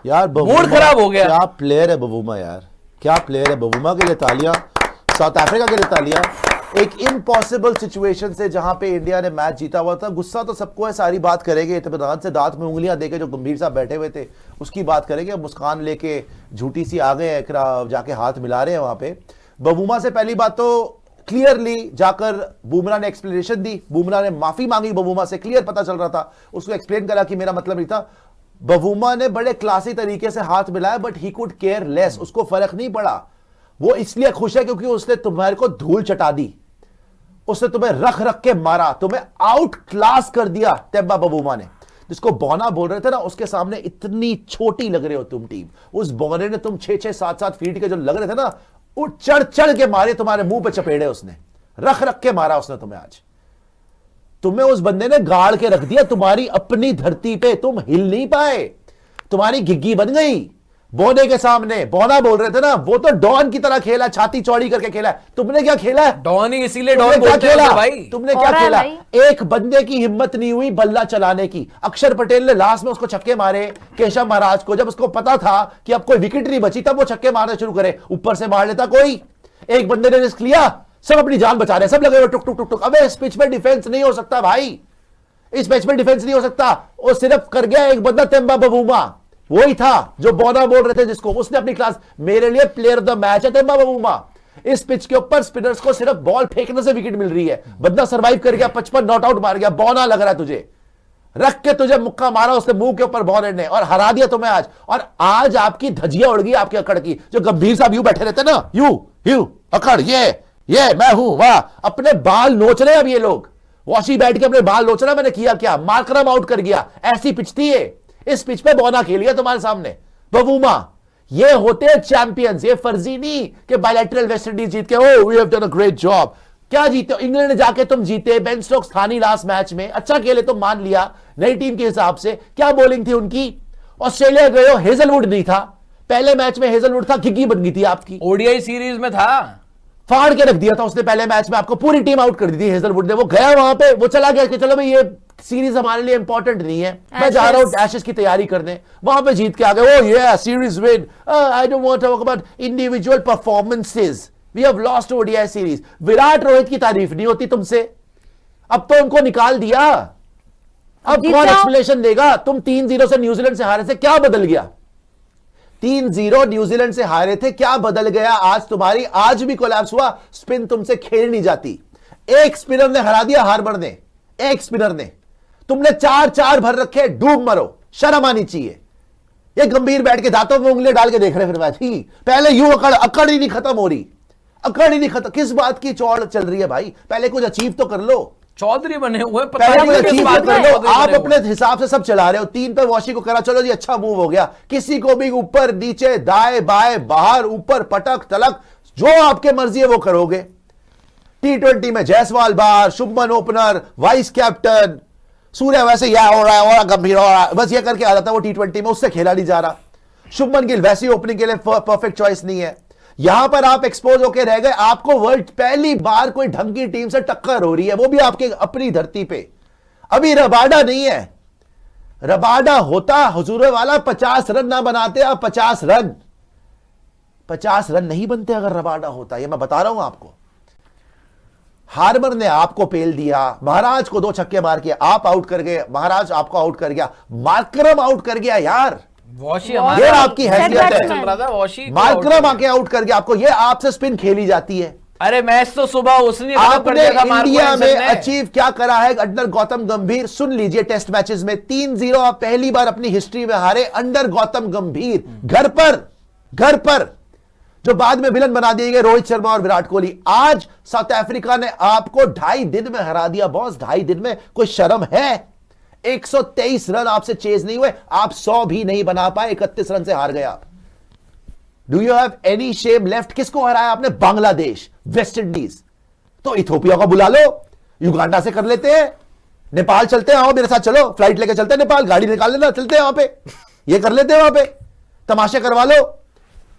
यार मूड खराब हो गया। क्या प्लेयर है बवूमा यार, क्या प्लेयर है बवूमा। के लिए तालियां, साउथ अफ्रीका के लिए तालियां। एक इम्पॉसिबल सिचुएशन से जहां पे इंडिया ने मैच जीता हुआ था। गुस्सा तो सबको है, सारी बात करेंगे। इत्मीनान से दांत में उंगलियां देके जो गंभीर साहब बैठे हुए थे उसकी बात करेंगे। मुस्कान लेके झूठी सी आ गए हैं, जाके हाथ मिला रहे हैं वहां पे। बवूमा से पहली बात तो क्लियरली जाकर बुमराह ने एक्सप्लेनेशन दी, बुमराह ने माफी मांगी बवूमा से, क्लियर पता चल रहा था। उसको एक्सप्लेन करा कि मेरा मतलब नहीं था। बवूमा ने बड़े क्लासी तरीके से हाथ मिलाया, but he could care less, उसको फर्क नहीं पड़ा। वो इसलिए खुश है क्योंकि उसने तुम्हारे को धूल चटा दी, उसने तुम्हें रख रख के मारा, तुम्हें आउट क्लास कर दिया तेम्बा बवूमा ने। जिसको बौना बोल रहे थे ना, उसके सामने इतनी छोटी लग रहे हो तुम टीम। उस बौने ने तुम 6-6, 7-7 फीट के जो लग रहे थे ना, वो चढ़ चढ़ के मारे, तुम्हारे मुंह पे चपेड़े उसने, रख रख के मारा उसने तुम्हें। आज तुम्हें उस बंदे ने गाड़ के रख दिया तुम्हारी अपनी धरती पे, तुम हिल नहीं पाए, तुम्हारी घिग्गी बन गई बोने के सामने। बौना बोल रहे थे ना, वो तो डॉन की तरह खेला, छाती चौड़ी करके खेला। तुमने क्या खेला? डॉन ही इसीलिए डॉन बोलते हैं भाई। तुमने क्या खेला? एक बंदे की हिम्मत नहीं हुई बल्ला चलाने की। अक्षर पटेल ने लास्ट में उसको छक्के मारे, केशव महाराज को, जब उसको पता था कि अब कोई विकेट नहीं बची, तब वो छक्के मारना शुरू करे। ऊपर से मार लेता कोई, एक बंदे ने रिस्क लिया, सब अपनी जान बचा रहे, सब लगे हुए टुक टुक टुक टुक। अबे इस पिच पे डिफेंस नहीं हो सकता भाई, इस मैच में डिफेंस नहीं हो सकता। वो सिर्फ कर गया एक बंदा, तेम्बा बवूमा, वही था जो बौना बोल रहे थे जिसको, उसने अपनी क्लास। मेरे लिए प्लेयर ऑफ द मैच है तेम्बा बवूमा। इस पिच के ऊपर स्पिनर्स को सिर्फ बॉल फेंकने से विकेट मिल रही है, बंदा सरवाइव कर गया, 55 नॉट आउट मार गया। बौना लग रहा है तुझे, रख के तुझे मुक्का मारा उसने मुंह के ऊपर बॉलर ने, और हरा दिया तुम्हें आज। और आज आपकी धजिया उड़ गई आपके अकड़ की। जो गंभीर साहब यूं बैठे रहते ना, यू अकड़, ये मैं हूं, वाह, अपने बाल नोच रहे अब ये लोग। वॉशी बैठ के अपने बाल नोच रहा, मैंने किया क्या, मार्करम आउट कर गया। ऐसी पिच थी ये, इस पिच पे बौना खेल गया तुम्हारे सामने बवूमा। ये होते हैं चैंपियंस, ये फर्जी नहीं कि बायलैटरल वेस्ट इंडीज जीत के oh we have done a great job. क्या जीते हो? इंग्लैंड ने जाके तुम जीते, बेन स्टोक्स था नहीं लास्ट मैच में, अच्छा खेले तो मान लिया, नई टीम के हिसाब से। क्या बॉलिंग थी उनकी? ऑस्ट्रेलिया गए हो, हेजलवुड नहीं था पहले मैच में, हेजलवुड था, घिग्गी बन गई थी आपकी। ओडीआई सीरीज में था, फाड़ के रख दिया था उसने पहले मैच में, आपको पूरी टीम आउट कर दी थी हेजलवुड ने। वो गया वहां पे, वो चला गया कि चलो भाई ये सीरीज हमारे लिए इंपॉर्टेंट नहीं है, मैं जा रहा हूं एशेज की तैयारी करने। वहां पे जीत के आ गए, ओ ये series win, I don't want to talk about individual performances, we have lost ODI series. Virat Rohit की तारीफ नहीं होती तुमसे, अब तो उनको निकाल दिया, अब कौन एक्सप्लेनेशन देगा? तुम 3-0 से न्यूजीलैंड से हारे थे, क्या बदल गया? 3-0 न्यूजीलैंड से हारे थे, क्या बदल गया आज तुम्हारी? आज भी कोलैप्स हुआ, स्पिन तुमसे खेल नहीं जाती। एक स्पिनर ने हरा दिया हार्बर ने, एक स्पिनर ने। तुमने 4-4 भर रखे, डूब मरो, शर्म आनी चाहिए। ये गंभीर बैठ के दांतों में उंगली डाल के देख रहे फिर मैच ही, पहले यूं अकड़ ही नहीं खत्म हो रही, अकड़ ही नहीं खत्म। किस बात की चौड़ चल रही है भाई? पहले कुछ अचीव तो कर लो, चौधरी बने हुए, आप अपने हिसाब से सब चला रहे हो। 3 पे वॉशी को करा, चलो जी अच्छा मूव हो गया, किसी को भी ऊपर नीचे दाएं बाएं बाहर ऊपर पटक तलक, जो आपके मर्जी है वो करोगे। T20 में जायसवाल बाहर, शुभमन ओपनर, वाइस कैप्टन, सूर्य वैसे यह हो रहा है और गंभीर हो रहा है, बस ये करके आ जाता है वो T20 में, उससे खेला नहीं जा रहा। शुभमन गिल वैसी ओपनिंग के लिए परफेक्ट चॉइस नहीं है। यहां पर आप एक्सपोज होकर रह गए, आपको वर्ल्ड पहली बार कोई ढंग की टीम से टक्कर हो रही है, वो भी आपके अपनी धरती पे। अभी रबाडा नहीं है, रबाडा होता हुजूर वाला 50 रन ना बनाते आप, 50 रन नहीं बनते अगर रबाडा होता, ये मैं बता रहा हूं आपको। हार्बर ने आपको पेल दिया, महाराज को 2 छक्के मार के आप आउट कर गए, महाराज आपको आउट कर गया, मार्करम आउट कर गया यार, वॉशी ये आपकी हैसियत है। चल रहा था, वॉशी मार्करम आके आउट कर गया आपको, ये आपसे स्पिन खेली जाती है। अरे मैच तो सुबह उसने आपने इंडिया में अचीव क्या करा है अंडर गौतम गंभीर? सुन लीजिए, टेस्ट मैचेस में 3-0 आप पहली बार अपनी हिस्ट्री में हारे अंडर गौतम गंभीर, घर पर जो बाद में विलन बना दिए गए रोहित शर्मा और विराट कोहली। आज साउथ अफ्रीका ने आपको 2.5 दिन में हरा दिया बॉस, 2.5 दिन में, कोई शर्म है? 123 रन आपसे चेज नहीं हुए, आप 100 भी नहीं बना पाए, 31 रन से हार गए आप। Do you have any shame left? किसको हराया आपने? Bangladesh, West Indies. तो इथोपिया को बुला लो, युगांडा से कर लेते हैं, नेपाल चलते हैं, आओ मेरे साथ चलो, फ्लाइट लेके चलते हैं नेपाल, गाड़ी निकाल लेना, चलते हैं वहां पे, ये कर लेते हैं वहां पे, तमाशे करवा लो।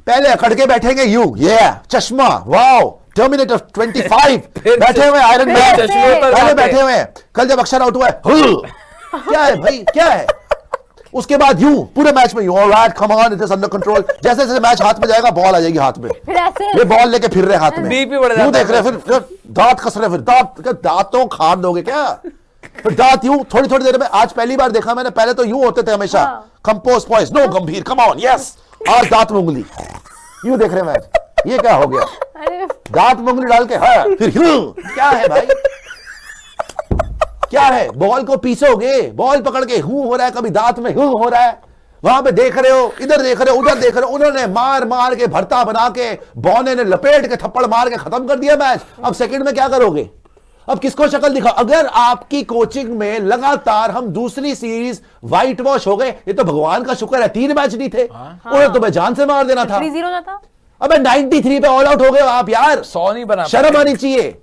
पहले अकड़ के बैठेंगे ये चश्मा, वाओ, टर्मिनेटर 25 बैठे हुए, आयरन मैन पहले बैठे हुए हैं। कल जब अक्षर आउट हुआ है, क्या है भाई, क्या है? उसके बाद यूं पूरे मैच में यूं alright come on it is under control, जैसे जैसे मैच हाथ में जाएगा बॉल आ जाएगी हाथ में, फिर ऐसे ये बॉल लेके फिर रहे हाथ में, बीपी बढ़ यूं जाता देख रहे हैं, फिर दांत कस रहे, फिर दांतों खान दोगे क्या, फिर दांत यूं थोड़ी थोड़ी देर में, आज पहली बार देखा मैंने, पहले तो यूं होते थे हमेशा, कंपोज पॉइस नो गंभीर कम ऑन यस, आज दांत में उंगली, यूं देख रहे हैं मैच, ये क्या हो गया, अरे दांत में उंगली डाल के हाँ फिर यूं, क्या है भाई, क्या है, बॉल को पीसोगे, बॉल पकड़ के हूं हो रहा है, कभी दांत में हूं हो रहा है, वहां पे देख रहे हो, इधर देख रहे हो, उधर देख रहे हो, उन्होंने मार मार के भरता बना के, बौने ने लपेट के थप्पड़ मार के खत्म कर दिया मैच, अब सेकंड में क्या करोगे, अब किसको शक्ल दिखा, अगर आपकी कोचिंग में लगातार हम दूसरी सीरीज व्हाइट वॉश हो गए, ये तो भगवान का शुक्र है 3 मैच नहीं थे, उन्हें तुम्हें जान से मार देना था, 3-0 जाता। अबे 93 पे ऑल आउट हो गए हो आप यार, 100 नहीं बना शर्म आनी चाहिए,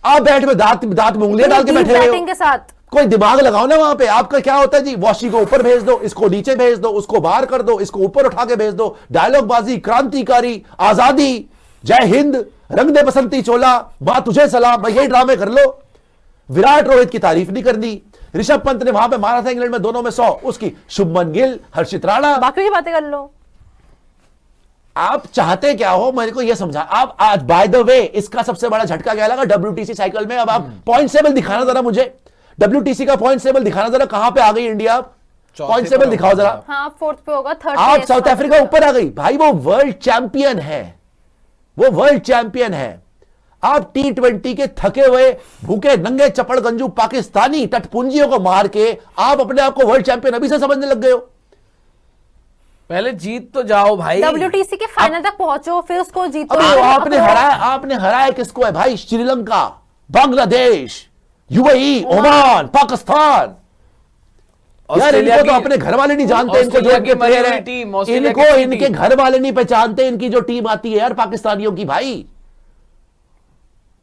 आप बैट में दांत में उंगलियां डाल के बैठे हुए बैटिंग हो, के साथ कोई दिमाग लगाओ ना वहां पे, आपका क्या होता है जी, वॉशी को ऊपर भेज दो, इसको नीचे भेज दो, उसको बाहर कर दो, इसको ऊपर उठा के भेज दो, डायलॉग बाजी, क्रांतिकारी, आजादी, जय हिंद, रंग दे बसंती चोला, मां तुझे सलाम, भाई यही ड्रामे कर लो, विराट रोहित की तारीफ नहीं करनी, ऋषभ पंत ने वहां पे मारा था इंग्लैंड में दोनों में 100, उसकी शुभमन गिल, हर्षित राणा, बाकी की बातें कर लो। आप चाहते क्या हो मेरे को यह समझा, आप आज बाय द वे इसका सबसे बड़ा झटका क्या लगा WTC साइकिल में, अब आप पॉइंट टेबल दिखाना जरा मुझे, WTC का पॉइंट टेबल दिखाना जरा, कहां पे आ गई इंडिया, पॉइंट टेबल दिखाओ जरा, हाँ 4th पे होगा, 3rd आप साउथ अफ्रीका ऊपर आ गई, भाई वो वर्ल्ड चैंपियन है, वो वर्ल्ड चैंपियन है, आप T20 के थके हुए भूखे नंगे चपड़ गंजू पाकिस्तानी तटपुंजियों को मार के आप अपने आप को वर्ल्ड चैंपियन अभी से समझने लग गए हो, पहले जीत तो जाओ भाई, WTC के फाइनल तक पहुंचो, फिर उसको जीतो। अबे आपने हराया किसको है भाई, श्रीलंका, बांग्लादेश, UAE, ओमान, पाकिस्तान, यार इनको तो अपने घर वाले नहीं जानते, इनको जो इनके प्लेयर है इनको इनके घर वाले नहीं पहचानते, इनकी जो टीम आती है यार पाकिस्तानियों की, भाई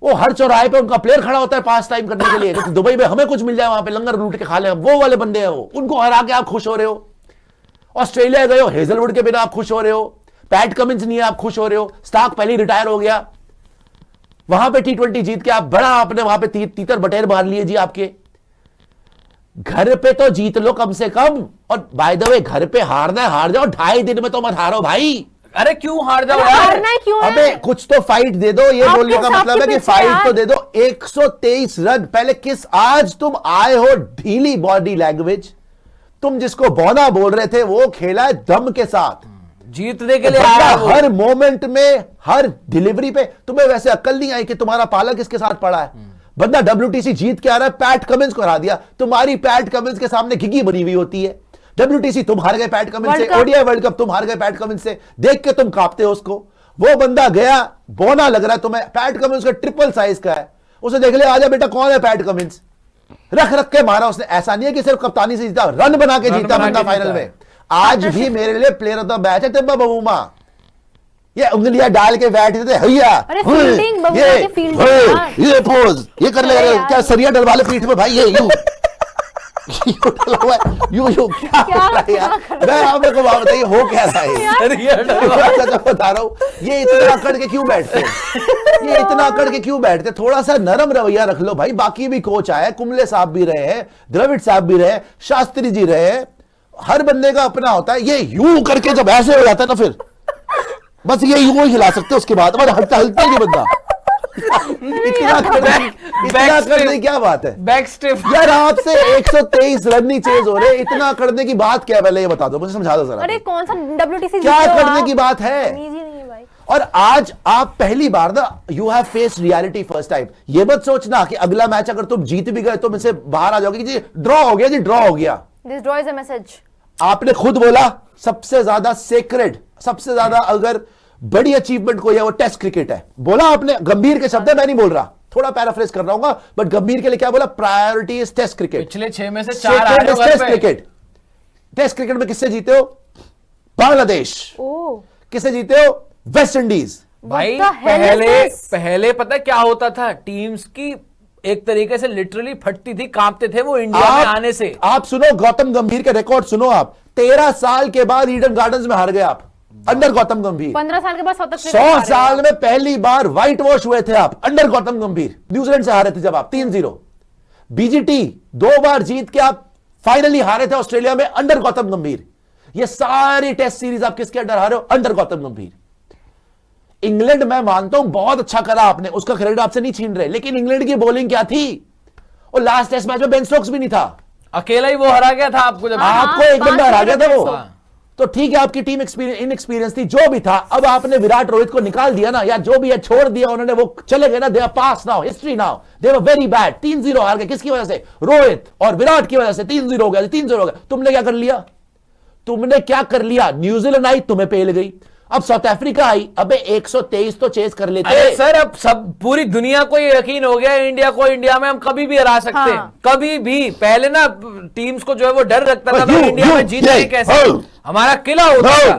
वो हर चौराहे पे उनका प्लेयर खड़ा होता है पास टाइम करने के लिए, तो दुबई में हमें कुछ मिल जाए वहां पे लंगर लूट के खा ले, वो वाले बंदे हैं वो, उनको हरा के आप खुश हो रहे हो, ऑस्ट्रेलिया गए हो हेजलवुड के बिना आप खुश हो रहे हो, पैट कमिंस नहीं है आप खुश हो रहे हो, स्टार्क पहले ही रिटायर हो गया, वहां पे T20 जीत के आप बड़ा आपने वहां पे तीतर बटेर मार लिए जी, आपके घर पे तो जीत लो कम से कम, और बाय द वे घर पे हारना है हार जाओ, 2.5 दिन में तो मत हारो भाई, अरे क्यों हार जाओ अरे यार, हारना है क्यों है? अबे कुछ तो फाइट दे दो, ये आपके बोलने का हिसाब मतलब है के कि पीछे फाइट यार। तो दे दो, 123 रन पहले किस, आज तुम आए हो ढीली बॉडी लैंग्वेज, तुम जिसको बौना बोल रहे थे वो खेला है दम के साथ, जीतने के लिए बंदा आया वो। हर मोमेंट में हर डिलीवरी पे, तुम्हें वैसे अक्ल नहीं आई कि तुम्हारा पाला किसके साथ पड़ा है, बंदा WTC जीत के आ रहा है, पैट कमिंस को हरा दिया, तुम्हारी पैट कमिंस के सामने घिघी बनी हुई होती है, WTC तुम हार गए पैट कमिंस से, ODI वर्ल्ड कप तुम हार गए पैट कमिंस से, देख के तुम कांपते हो उसको, वो बंदा गया बौना लग रहा है तुम्हें, पैट कमिंस का ट्रिपल साइज का है, उसे देख ले, आजा बेटा कौन है पैट कमिंस, रख रख के मारा उसने, ऐसा नहीं है कि सिर्फ कप्तानी से जीता, रन बना के जीता बंदा फाइनल में, आज भी मेरे लिए प्लेयर ऑफ द मैच है टिम्बा बबूमा, ये उंगलियां डाल के बैठे थे भैया, अरे फील्डिंग बबूमा की फील्डिंग, ये पोज ये कर ले अरे रहे हो, यार। क्या सरिया डलवा ले पीठ में भाई, ये यूं यूं डला हुआ है, यूं क्या हो रहा है यार, मैं आप मेरे को बात बताइए हो क्या रहा है ये, बता रहा हूं, ये इतना अकड़ के क्यों बैठते हैं, ये इतना अकड़ के क्यों बैठते, थोड़ा सा नरम रवैया रख लो भाई, बाकी भी कोच आए, कुंबले साहब भी रहे हैं, द्रविड़ साहब भी रहे, शास्त्री जी रहे, हर बंदे का अपना होता है, ये यूं करके जब ऐसे हो जाता है ना फिर बस ये यूं ही हिला सकते हो, उसके बाद हल्का हल्का नहीं बंदा, इतना करने की क्या बात है, बैक स्टेप यार आपसे 123 रन नहीं चेज हो रहे, इतना करने की बात क्या है, पहले ये बता दो मुझे, समझा दो जरा, अरे कौन सा WTC क्या जीते हो करने आप? की बात है, तमीज ही नहीं है भाई। और आज आप पहली बार ना you have face reality first time, ये मत सोचना कि अगला मैच अगर तुम जीत भी गए तुम इसे बाहर आ जाओगे, जी ड्रॉ हो गया, जी ड्रॉ हो गया, This draw is a message. आपने खुद बोला सबसे ज्यादा सेक्रेड, सबसे ज्यादा अगर बड़ी अचीवमेंट कोई है वो टेस्ट क्रिकेट है, बोला आपने, गंभीर के शब्द है, मैं नहीं बोल रहा, थोड़ा पैराफ्रेज कर रहा हूं, बट गंभीर के लिए क्या बोला, प्रायोरिटी इज टेस्ट क्रिकेट, पिछले 6 में से 4 आ रहे हो घर टेस्ट पे। क्रिकेट, टेस्ट क्रिकेट में किससे जीते हो, बांग्लादेश, ओह किससे जीते हो, वेस्ट इंडीज, भाई What the hell is this? पहले पता क्या होता था, टीम्स की एक तरीके से लिटरली फटती थी, कांपते थे वो इंडिया में आने से। आप सुनो गौतम गंभीर के रिकॉर्ड सुनो, आप 13 साल के बाद ईडन गार्डन्स में हार गए आप, अंडर गौतम गंभीर, 15 साल के बाद 100 साल में पहली बार व्हाइट वॉश हुए थे आप, अंडर गौतम गंभीर, न्यूजीलैंड से हारे थे जब आप 3-0, BGT 2 बार जीत के आप फाइनली हारे थे ऑस्ट्रेलिया में अंडर गौतम गंभीर। ये सारी टेस्ट सीरीज आप किसके अंडर हारे हो? अंडर गौतम गंभीर। इंग्लैंड मैं मानता हूं बहुत अच्छा करा आपने, उसका क्रेडिट आपसे नहीं छीन रहे, लेकिन इंग्लैंड की बॉलिंग क्या थी? और लास्ट टेस्ट मैच में बेन स्टोक्स भी नहीं था, अकेला ही वो हरा गया था आपको जब आपको एक बंदा हरा गया था वो। हाँ। तो ठीक है, आपकी टीम इनएक्सपीरियंस थी, जो भी था। अब आपने विराट रोहित को निकाल दिया ना, या जो भी है छोड़ दिया उन्होंने, वो चले गए ना, they are past now, history now, they were very bad. 3-0 हार गए, किसकी वजह से? रोहित और विराट की वजह से 3-0 हो गया, 3-0 हो गया। तुमने क्या कर लिया? तुमने क्या कर लिया? न्यूजीलैंड आई, तुम्हें पेल गई। अब साउथ अफ्रीका आई, अबे 123 तो चेस कर लेते। अरे सर, अब सब पूरी दुनिया को ये यकीन हो गया इंडिया को, इंडिया में हम कभी भी हरा सकते हैं, कभी भी। पहले ना टीम्स को जो है वो डर रखता था तो इंडिया में जीतने कैसे, हमारा किला होता था।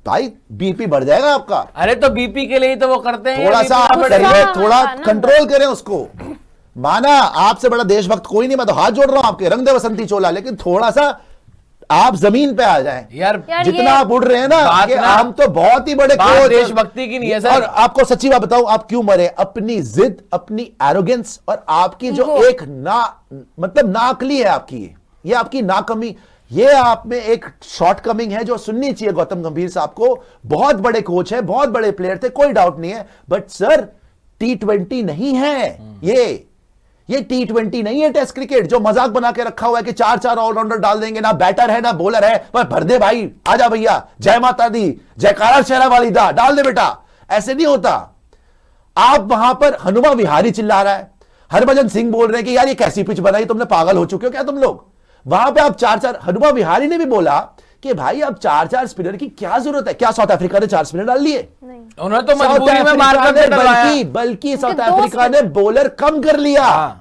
भाई बीपी बढ़ जाएगा आपका। अरे तो बीपी के लिए ही तो वो करते हैं, थोड़ा सा आप करिए, थोड़ा कंट्रोल करें उसको। माना आपसे बड़ा देशभक्त कोई नहीं, मैं तो हाथ जोड़ रहा हूं आपके, रंग दे बसंती चोला, लेकिन थोड़ा सा आप जमीन पे आ जाएं। यार जितना आप उड़ रहे हैं ना, कि हम तो बहुत ही बड़े कोच, देशभक्ति की नहीं है सर। और आपको सच्ची बात बताऊं, आप क्यों मरे? अपनी जिद, अपनी एरोगेंस, और आपकी जो एक मतलब नाकली है आपकी, ये आपकी नाकमी, ये आप में एक शॉर्टकमिंग है जो सुननी चाहिए गौतम गंभीर साहब को। बहुत बड़े कोच है, बहुत बड़े प्लेयर थे, कोई डाउट नहीं है, बट सर T20 नहीं है ये T20 नहीं है टेस्ट क्रिकेट, जो मजाक बना के रखा हुआ है कि 4-4 ऑलराउंडर डाल देंगे, ना बैटर है ना बॉलर है, पर भर दे भाई, आजा भैया, जय माता दी, जयकारा शेरा वाली दा, डाल दे बेटा। ऐसे नहीं होता। आप वहां पर हनुमा विहारी चिल्ला रहा है, हरभजन सिंह बोल रहे हैं कि यार ये कैसी पिच बनाई तुमने, पागल हो चुके हो क्या तुम लोग? वहां पे आप 4-4, हनुमा विहारी ने भी बोला कि भाई अब 4-4 स्पिनर की क्या जरूरत है? क्या साउथ अफ्रीका ने 4 स्पिनर डाल लिए? उन्होंने तो मजबूरी में मार कर बल्कि साउथ अफ्रीका ने बॉलर कम कर लिया।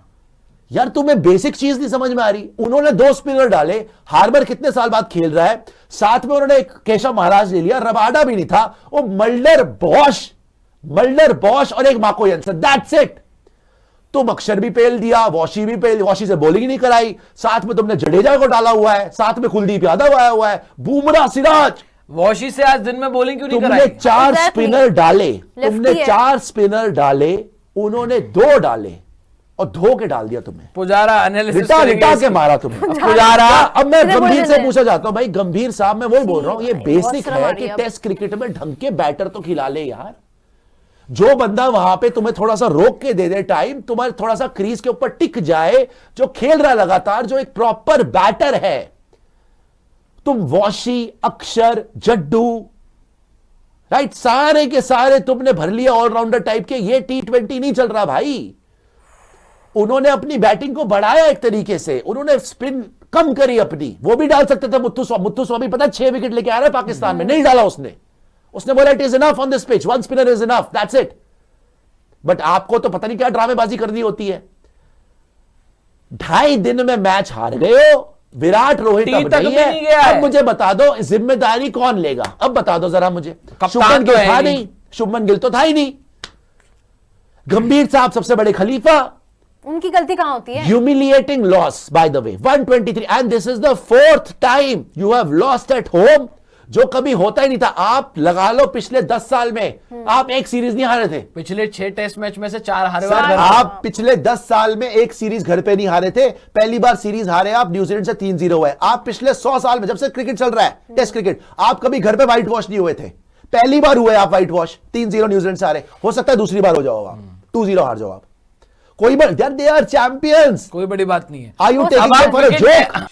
यार तुम्हें बेसिक चीज नहीं समझ में आ रही? उन्होंने 2 स्पिनर डाले, हार्बर कितने साल बाद खेल रहा है, साथ में उन्होंने एक केशव महाराज ले लिया, रबाडा भी नहीं था, वो मल्डर बॉश और एक माको यंसन, दैट्स इट। तुम अक्षर भी पेल दिया, वॉशी भी पेल, वॉशी से बॉलिंग नहीं कराई, साथ में तुमने जडेजा को डाला हुआ है, साथ में कुलदीप यादव आया हुआ है, बुमराह, सिराज। वॉशी से आज दिन में बॉलिंग क्यों नहीं कराई? तुमने 4 स्पिनर डाले, तुमने 4 स्पिनर डाले, उन्होंने 2 डाले और धो के डाल दिया तुम्हें। पुजारा एनालिसिस लिटा के मारा तुम्हें पुजारा। अब मैं गंभीर से पूछा जाता हूं, भाई गंभीर साहब, मैं वही बोल रहा हूं, ये बेसिक है कि टेस्ट क्रिकेट में ढंग के बैटर तो खिला ले यार। जो बंदा वहां पे तुम्हें थोड़ा सा रोक के दे दे टाइम, तुम्हारे थोड़ा सा क्रीज के ऊपर टिक जाए, जो खेल रहा लगातार, जो एक प्रॉपर बैटर है। तुम वॉशी, अक्षर, जड्डू, राइट, सारे के सारे तुमने भर लिया ऑलराउंडर टाइप के। ये T20 नहीं चल रहा भाई। उन्होंने अपनी बैटिंग को बढ़ाया एक तरीके से, उन्होंने स्पिन कम करी अपनी। वो भी डाल सकते थे मुत्थु स्वामी पता 6 विकेट लेके आ रहा है पाकिस्तान में, नहीं डाला उसने बोला it is enough on this pitch, 1 spinner is enough, that's it. But आपको तो पता नहीं क्या ड्रामेबाजी करनी होती है। 2.5 दिन में मैच हार गए हो, विराट रोहित अब नहीं है। अब मुझे बता दो जिम्मेदारी कौन लेगा? अब बता दो जरा मुझे। शुभमन गिल था नहीं, शुभमन गिल तो था ही नहीं। गंभीर साहब सबसे बड़े खलीफा, उनकी गलती कहां होती है? Humiliating loss, by the way, 123, and this is the 4th time you have lost at home, जो कभी होता ही नहीं था। आप लगा लो पिछले 10 साल में आप एक सीरीज नहीं हारे थे। पिछले 6 टेस्ट मैच में से 4 हारे। आप पिछले 10 साल में एक सीरीज घर पे नहीं हारे थे। पहली बार सीरीज हारे आप न्यूजीलैंड से 3-0 हुए। आप पिछले 100 साल में, जब से क्रिकेट चल रहा है, टेस्ट क्रिकेट, आप कभी घर पे व्हाइट वॉश नहीं हुए थे। पहली बार हुए आप व्हाइट वॉश, 3-0 न्यूजीलैंड से हारे। हो सकता है दूसरी बार हो जाओ आप, 2-0 हार जाओ आप। कोई बात, दे आर चैंपियंस, कोई बड़ी बात नहीं है। Are you taking for a joke?